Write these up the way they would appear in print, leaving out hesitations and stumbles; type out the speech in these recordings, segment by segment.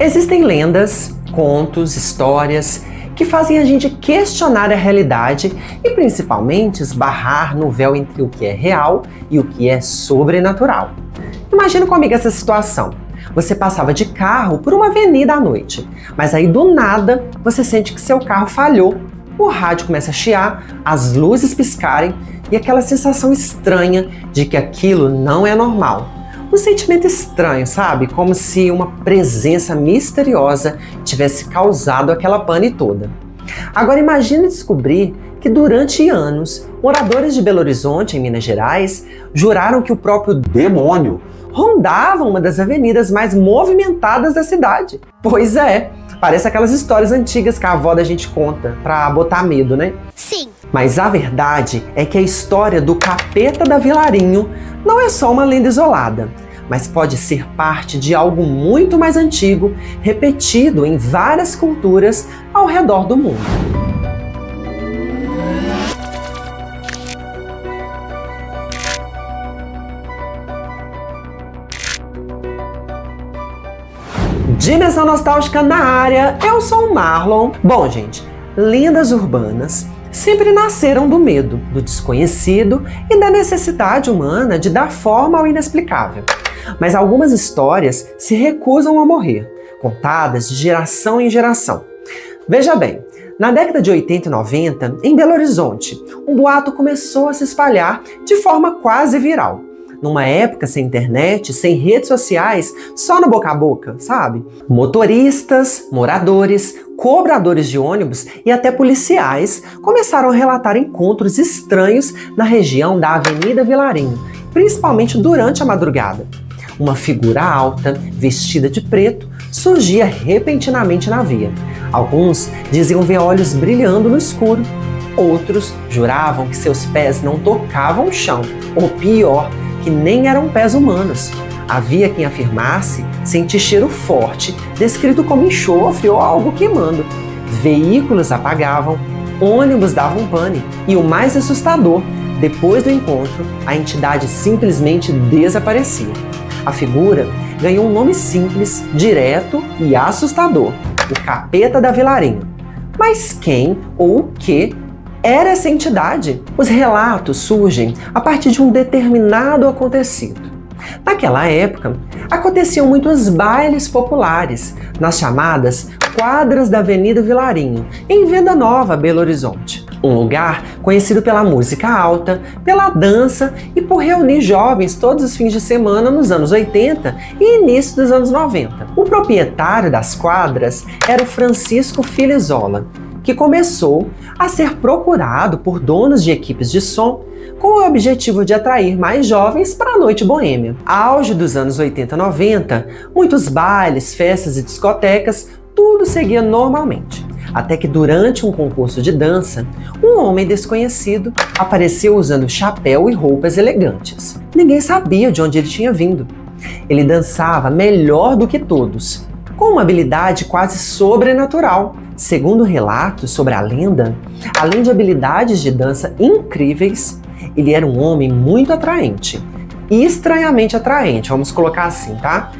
Existem lendas, contos, histórias que fazem a gente questionar a realidade e principalmente esbarrar no véu entre o que é real e o que é sobrenatural. Imagina comigo essa situação. Você passava de carro por uma avenida à noite, mas aí do nada você sente que seu carro falhou. O rádio começa a chiar, as luzes piscarem e aquela sensação estranha de que aquilo não é normal. Um sentimento estranho, sabe? Como se uma presença misteriosa tivesse causado aquela pane toda. Agora imagine descobrir que durante anos, moradores de Belo Horizonte, em Minas Gerais, juraram que o próprio demônio rondava uma das avenidas mais movimentadas da cidade. Pois é, parece aquelas histórias antigas que a avó da gente conta pra botar medo, né? Sim. Mas a verdade é que a história do Capeta da Vilarinho não é só uma lenda isolada, mas pode ser parte de algo muito mais antigo, repetido em várias culturas ao redor do mundo. Dimensão Nostálgica na área, eu sou o Marlon. Bom, gente, lendas urbanas sempre nasceram do medo, do desconhecido e da necessidade humana de dar forma ao inexplicável. Mas algumas histórias se recusam a morrer, contadas de geração em geração. Veja bem, na década de 80 e 90, em Belo Horizonte, um boato começou a se espalhar de forma quase viral. Numa época sem internet, sem redes sociais, só no boca a boca, sabe? Motoristas, moradores, cobradores de ônibus e até policiais começaram a relatar encontros estranhos na região da Avenida Vilarinho, principalmente durante a madrugada. Uma figura alta, vestida de preto, surgia repentinamente na via. Alguns diziam ver olhos brilhando no escuro. Outros juravam que seus pés não tocavam o chão, ou pior, que nem eram pés humanos. Havia quem afirmasse sentir cheiro forte, descrito como enxofre ou algo queimando. Veículos apagavam, ônibus davam pane. E o mais assustador, depois do encontro, a entidade simplesmente desaparecia. A figura ganhou um nome simples, direto e assustador: o Capeta da Vilarinho. Mas quem ou o que era essa entidade? Os relatos surgem a partir de um determinado acontecido. Naquela época, aconteciam muitos bailes populares nas chamadas quadras da Avenida Vilarinho, em Venda Nova, Belo Horizonte. Um lugar conhecido pela música alta, pela dança e por reunir jovens todos os fins de semana nos anos 80 e início dos anos 90. O proprietário das quadras era o Francisco Filizola, que começou a ser procurado por donos de equipes de som com o objetivo de atrair mais jovens para a noite boêmia. Auge dos anos 80 e 90, muitos bailes, festas e discotecas, tudo seguia normalmente. Até que durante um concurso de dança, um homem desconhecido apareceu usando chapéu e roupas elegantes. Ninguém sabia de onde ele tinha vindo. Ele dançava melhor do que todos, com uma habilidade quase sobrenatural. Segundo relatos sobre a lenda, além de habilidades de dança incríveis, ele era um homem muito atraente. E estranhamente atraente, vamos colocar assim, tá?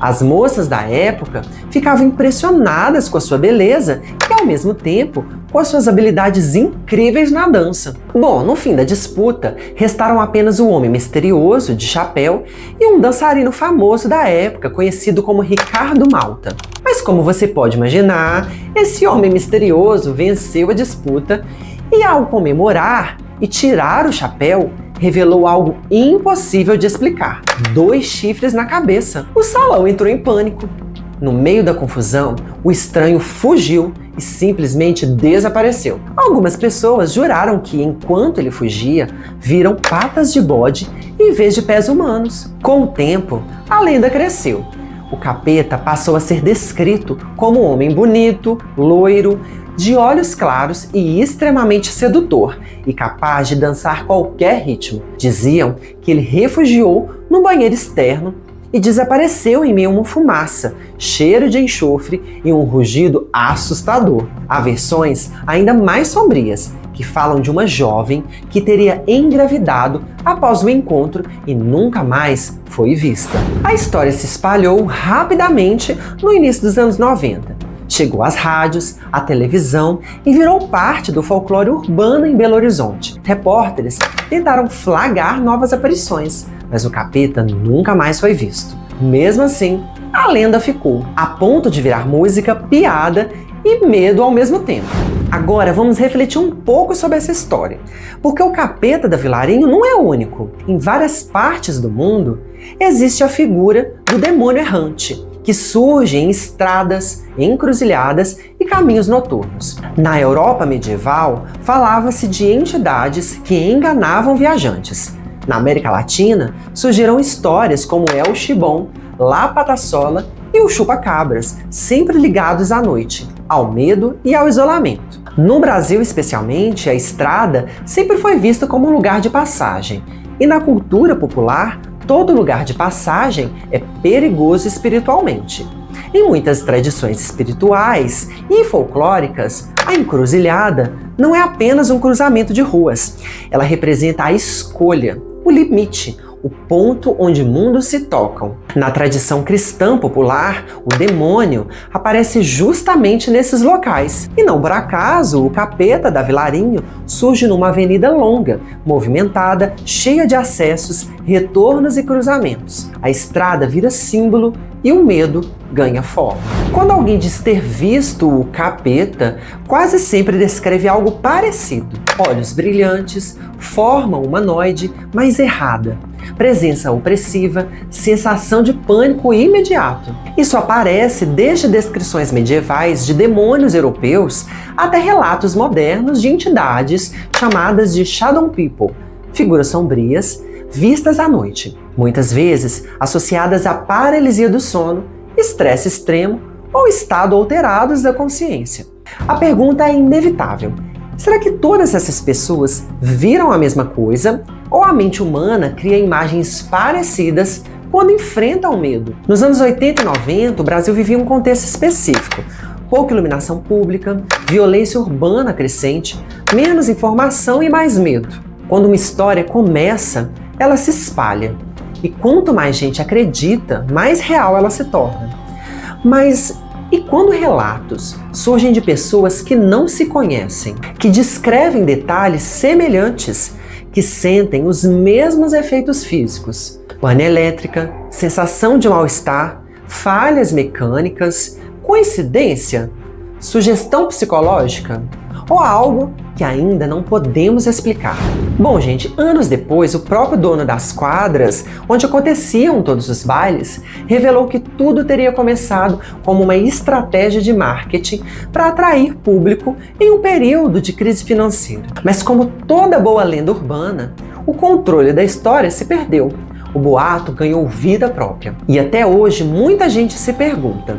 As moças da época ficavam impressionadas com a sua beleza e, ao mesmo tempo, com as suas habilidades incríveis na dança. Bom, no fim da disputa, restaram apenas o homem misterioso de chapéu e um dançarino famoso da época, conhecido como Ricardo Malta. Mas como você pode imaginar, esse homem misterioso venceu a disputa e, ao comemorar e tirar o chapéu, revelou algo impossível de explicar: 2 chifres na cabeça. O salão entrou em pânico. No meio da confusão, o estranho fugiu e simplesmente desapareceu. Algumas pessoas juraram que, enquanto ele fugia, viram patas de bode em vez de pés humanos. Com o tempo, a lenda cresceu. O capeta passou a ser descrito como um homem bonito, loiro, de olhos claros e extremamente sedutor, e capaz de dançar qualquer ritmo. Diziam que ele refugiou no banheiro externo e desapareceu em meio a uma fumaça, cheiro de enxofre e um rugido assustador. Há versões ainda mais sombrias, que falam de uma jovem que teria engravidado após o encontro e nunca mais foi vista. A história se espalhou rapidamente no início dos anos 90. Chegou às rádios, à televisão e virou parte do folclore urbano em Belo Horizonte. Repórteres tentaram flagrar novas aparições, mas o capeta nunca mais foi visto. Mesmo assim, a lenda ficou, a ponto de virar música, piada e medo ao mesmo tempo. Agora vamos refletir um pouco sobre essa história, porque o capeta da Vilarinho não é único. Em várias partes do mundo existe a figura do demônio errante, que surge em estradas, encruzilhadas e caminhos noturnos. Na Europa medieval, falava-se de entidades que enganavam viajantes. Na América Latina, surgiram histórias como El Chibón, La Patassola e o Chupa-Cabras, sempre ligados à noite, ao medo e ao isolamento. No Brasil, especialmente, a estrada sempre foi vista como um lugar de passagem, e na cultura popular, todo lugar de passagem é perigoso espiritualmente. Em muitas tradições espirituais e folclóricas, a encruzilhada não é apenas um cruzamento de ruas. Ela representa a escolha, o limite, o ponto onde mundos se tocam. Na tradição cristã popular, o demônio aparece justamente nesses locais. E não por acaso, o capeta da Vilarinho surge numa avenida longa, movimentada, cheia de acessos, retornos e cruzamentos. A estrada vira símbolo e o medo ganha forma. Quando alguém diz ter visto o capeta, quase sempre descreve algo parecido. Olhos brilhantes, forma humanoide, mas errada. Presença opressiva, sensação de pânico imediato. Isso aparece desde descrições medievais de demônios europeus até relatos modernos de entidades chamadas de Shadow People, figuras sombrias vistas à noite, muitas vezes associadas à paralisia do sono, estresse extremo ou estado alterados da consciência. A pergunta é inevitável. Será que todas essas pessoas viram a mesma coisa? Ou a mente humana cria imagens parecidas quando enfrenta o medo? Nos anos 80 e 90, o Brasil vivia um contexto específico. Pouca iluminação pública, violência urbana crescente, menos informação e mais medo. Quando uma história começa, ela se espalha. E quanto mais gente acredita, mais real ela se torna. Mas e quando relatos surgem de pessoas que não se conhecem, que descrevem detalhes semelhantes, que sentem os mesmos efeitos físicos, pane elétrica, sensação de mal-estar, falhas mecânicas, coincidência, sugestão psicológica ou algo que ainda não podemos explicar? Bom, gente, anos depois, o próprio dono das quadras, onde aconteciam todos os bailes, revelou que tudo teria começado como uma estratégia de marketing para atrair público em um período de crise financeira. Mas como toda boa lenda urbana, o controle da história se perdeu. O boato ganhou vida própria. E até hoje, muita gente se pergunta: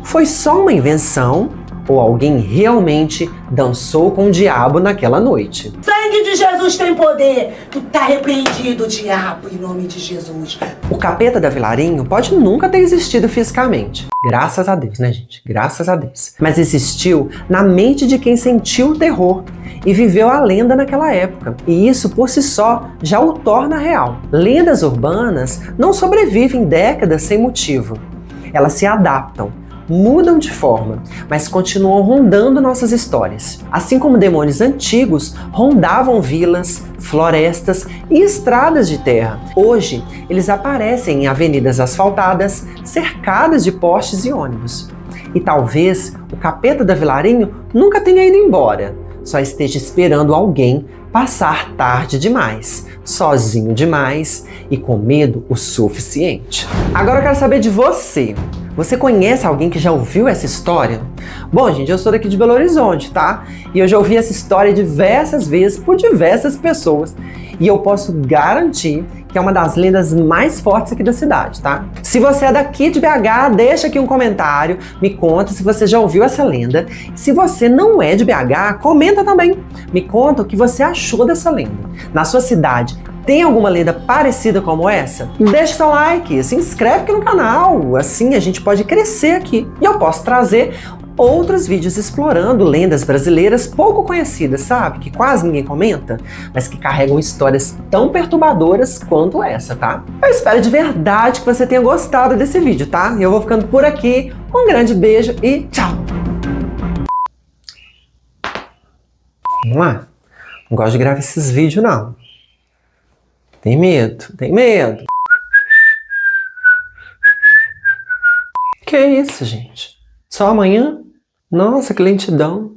foi só uma invenção? Ou alguém realmente dançou com o diabo naquela noite? Sangue de Jesus tem poder! Tu tá repreendido, diabo, em nome de Jesus. O capeta da Vilarinho pode nunca ter existido fisicamente. Graças a Deus, né, gente? Graças a Deus. Mas existiu na mente de quem sentiu o terror e viveu a lenda naquela época. E isso, por si só, já o torna real. Lendas urbanas não sobrevivem décadas sem motivo. Elas se adaptam, mudam de forma, mas continuam rondando nossas histórias. Assim como demônios antigos rondavam vilas, florestas e estradas de terra, hoje eles aparecem em avenidas asfaltadas, cercadas de postes e ônibus. E talvez o capeta da Vilarinho nunca tenha ido embora, só esteja esperando alguém passar tarde demais, sozinho demais e com medo o suficiente. Agora eu quero saber de você. Você conhece alguém que já ouviu essa história? Bom, gente, eu sou daqui de Belo Horizonte, tá? E eu já ouvi essa história diversas vezes por diversas pessoas. E eu posso garantir que é uma das lendas mais fortes aqui da cidade, tá? Se você é daqui de BH, deixa aqui um comentário, me conta se você já ouviu essa lenda. Se você não é de BH, comenta também. Me conta o que você achou dessa lenda. Na sua cidade, tem alguma lenda parecida como essa? Deixa seu like, se inscreve aqui no canal, assim a gente pode crescer aqui. E eu posso trazer outros vídeos explorando lendas brasileiras pouco conhecidas, sabe? Que quase ninguém comenta, mas que carregam histórias tão perturbadoras quanto essa, tá? Eu espero de verdade que você tenha gostado desse vídeo, tá? Eu vou ficando por aqui. Um grande beijo e tchau! Vamos lá. Não gosto de gravar esses vídeos, não. Tem medo, tem medo. Que isso, gente? Só amanhã? Nossa, que lentidão.